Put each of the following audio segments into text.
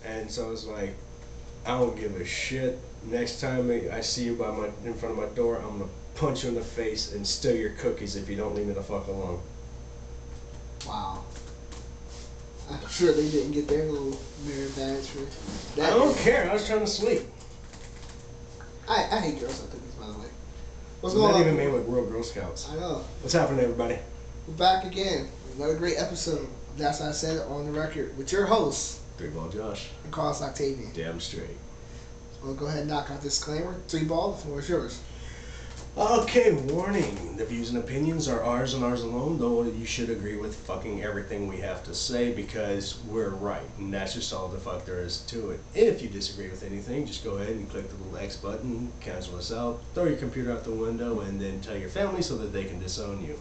And so it's like, I don't give a shit. Next time I see you in front of my door, I'm gonna punch you in the face and steal your cookies if you don't leave me the fuck alone. Wow. I'm sure they didn't get their little merit badge for that. I don't care. I was trying to sleep. I hate Girl Scout cookies, by the way. What's going on? Not even made with real Girl Scouts. I know. What's happening, everybody? We're back again. Another great episode of That's How I Said It on the Record with your hosts, Three Ball Josh. and Carlos Octavian. Damn straight. We'll go ahead and knock out this disclaimer. Three Ball, the floor is yours. Okay, warning. The views and opinions are ours and ours alone, though you should agree with fucking everything we have to say because we're right. And that's just all the fuck there is to it. If you disagree with anything, just go ahead and click the little X button, cancel us out, throw your computer out the window, and then tell your family so that they can disown you.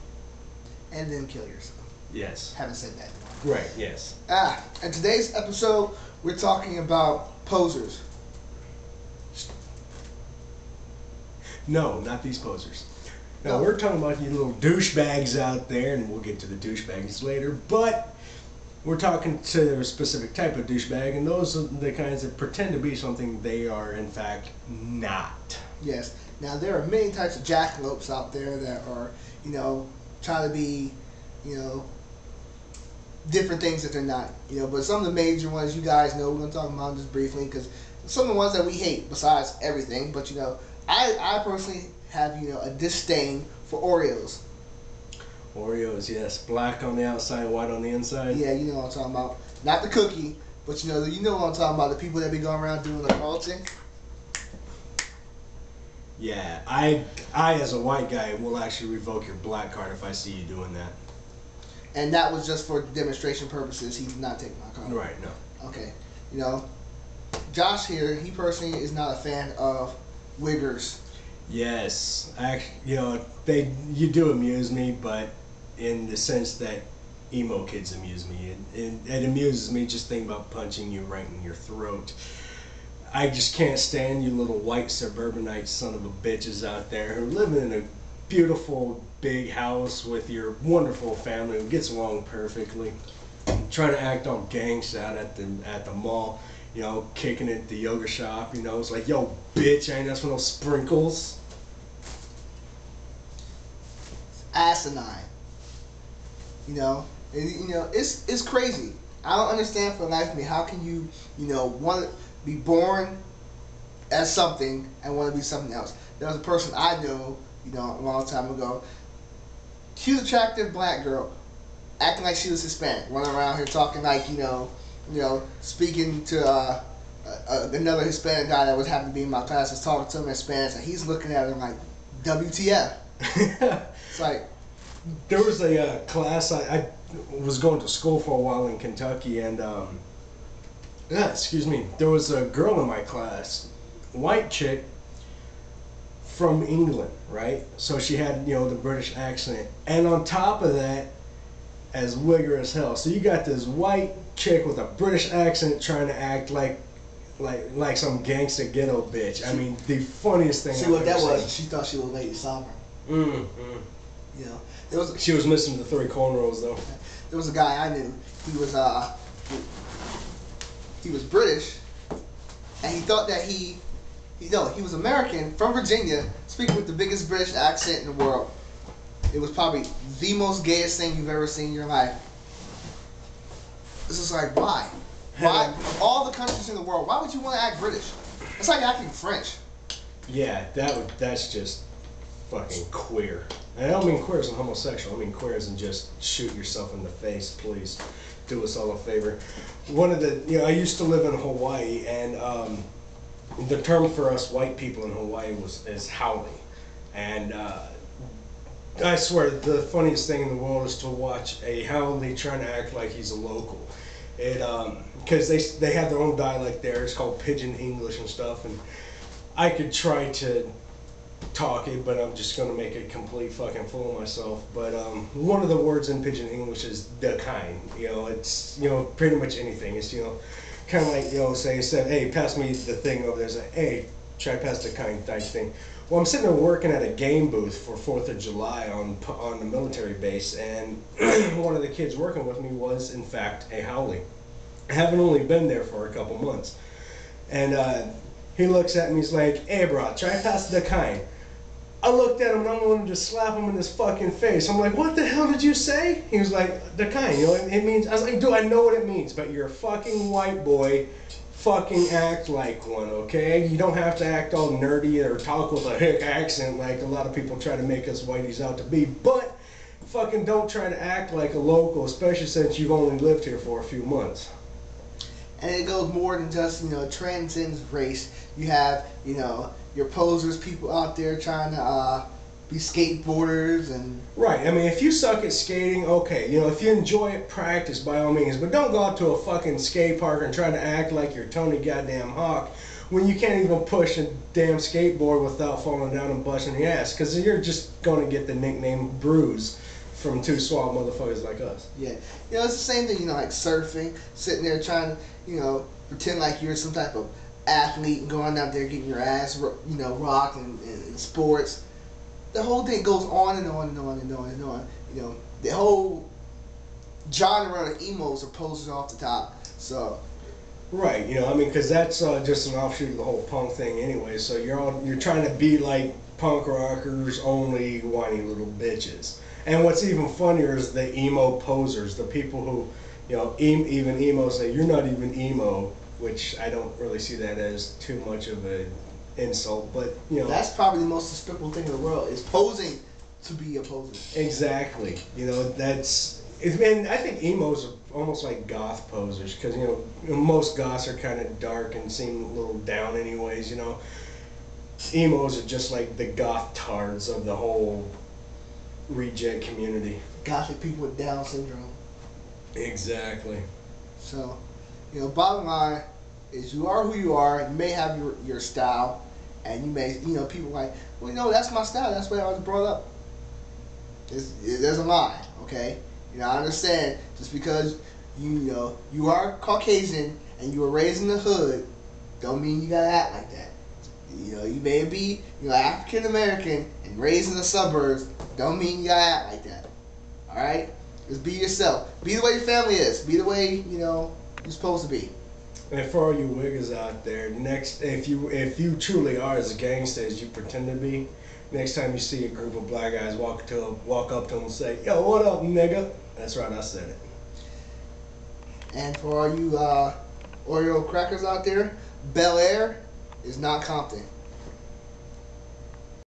And then kill yourself. Yes. Haven't said that. Right, yes. In today's episode, we're talking about posers. No, not these posers. Now, No. we're talking about you little douchebags out there, and we'll get to the douchebags later, but we're talking to a specific type of douchebag, and those are the kinds that pretend to be something they are, in fact, not. Yes. Now, there are many types of jackalopes out there that are, trying to be, different things that they're not. But some of the major ones you guys know, we're going to talk about just briefly, because some of the ones that we hate, besides everything, but, I personally have, a disdain for Oreos. Oreos, yes. Black on the outside, white on the inside. Yeah, you know what I'm talking about. Not the cookie, but you know what I'm talking about. The people that be going around doing the culting. Yeah, I as a white guy will actually revoke your black card if I see you doing that. And that was just for demonstration purposes. He did not take my card. Right, no. Okay. Josh here, he personally is not a fan of wiggers. Yes, actually, you do amuse me, but in the sense that emo kids amuse me. It amuses me just thinking about punching you right in your throat. I just can't stand you little white suburbanite son of a bitches out there who live in a beautiful big house with your wonderful family who gets along perfectly, trying to act all gangsta out at the mall. Kicking it at the yoga shop, it's like, yo, bitch, I ain't that's one of those sprinkles. Asinine. It's crazy. I don't understand for the life of me, how can you, want to be born as something and want to be something else. There was a person I knew, a long time ago, cute, attractive black girl, acting like she was Hispanic, running around here talking like, speaking to another Hispanic guy that was happening to be in my class, was talking to him in Spanish, and he's looking at him like, WTF? It's like, there was a class I was going to school for a while in Kentucky, and there was a girl in my class, white chick from England, right? So she had the British accent, and on top of that, as wigger as hell. So you got this white chick with a British accent trying to act like some gangster ghetto bitch. I mean, the funniest thing. See what that was? She thought she was Lady Sovereign. She was missing the 3 cornrows though. There was a guy I knew. He was British, and he thought that he was American from Virginia, speaking with the biggest British accent in the world. It was probably the most gayest thing you've ever seen in your life. This is like, why? Why? Of all the countries in the world, why would you want to act British? It's like acting French. Yeah, that's just fucking queer. And I don't mean queer as in homosexual. I mean queer as in just shoot yourself in the face. Please do us all a favor. I used to live in Hawaii, and the term for us white people in Hawaii is haole. And I swear, the funniest thing in the world is to watch a haole trying to act like he's a local. Because they have their own dialect there. It's called Pidgin English and stuff. And I could try to talk it, but I'm just gonna make a complete fucking fool of myself. But one of the words in Pidgin English is the kind. It's pretty much anything. It's kind of like say, hey, pass me the thing over there. Say, hey, try pass the kind type thing. Well, I'm sitting there working at a game booth for 4th of July on the military base, and one of the kids working with me was, in fact, a haole. I haven't only been there for a couple months. And he looks at me, he's like, hey bro, try pass the kind. I looked at him and I wanted to slap him in his fucking face. I'm like, what the hell did you say? He was like, the kind, you know, it means, I was like, dude, I know what it means, but you're a fucking white boy. Fucking act like one, okay? You don't have to act all nerdy or talk with a hick accent like a lot of people try to make us whiteys out to be, but fucking don't try to act like a local, especially since you've only lived here for a few months. And it goes more than just, you know, transcends race. You have, you know, your posers, people out there trying to be skateboarders and... Right, I mean, if you suck at skating, okay, you know, if you enjoy it, practice by all means, but don't go out to a fucking skate park and try to act like you're Tony goddamn Hawk when you can't even push a damn skateboard without falling down and busting the ass, because you're just going to get the nickname Bruise from two suave motherfuckers like us. Yeah, you know, it's the same thing, you know, like surfing, sitting there trying to, you know, pretend like you're some type of athlete and going out there getting your ass, you know, rocked in sports. The whole thing goes on and on and on and on and on. You know, the whole genre of emos are posers off the top. So. Right, you know, I mean, because that's just an offshoot of the whole punk thing anyway. So you're trying to be like punk rockers, only whiny little bitches. And what's even funnier is the emo posers, the people who, you know, even emo say you're not even emo, which I don't really see that as too much of an insult, but you know. That's probably the most despicable thing in the world, is posing to be a poser. Exactly, you know, and I think emos are almost like goth posers, because you know most goths are kind of dark and seem a little down anyways, you know. Emos are just like the goth tards of the whole reject community. Gothic people with Down syndrome. Exactly. So, you know, bottom line is you are who you are. You may have your style, and you may, you know, people like, well, you know, that's my style. That's the way I was brought up. There's a lie, okay? You know, I understand just because you know you are Caucasian and you were raised in the hood, don't mean you gotta act like that. You know, you may be, you know, African American and raised in the suburbs, don't mean you gotta act like that. All right, just be yourself. Be the way your family is. Be the way, you know, you're supposed to be. And for all you wiggers out there, if you truly are as a gangster as you pretend to be, next time you see a group of black guys walk up to them and say, "Yo, what up, nigga?" That's right, I said it. And for all you Oreo crackers out there, Bel Air is not Compton.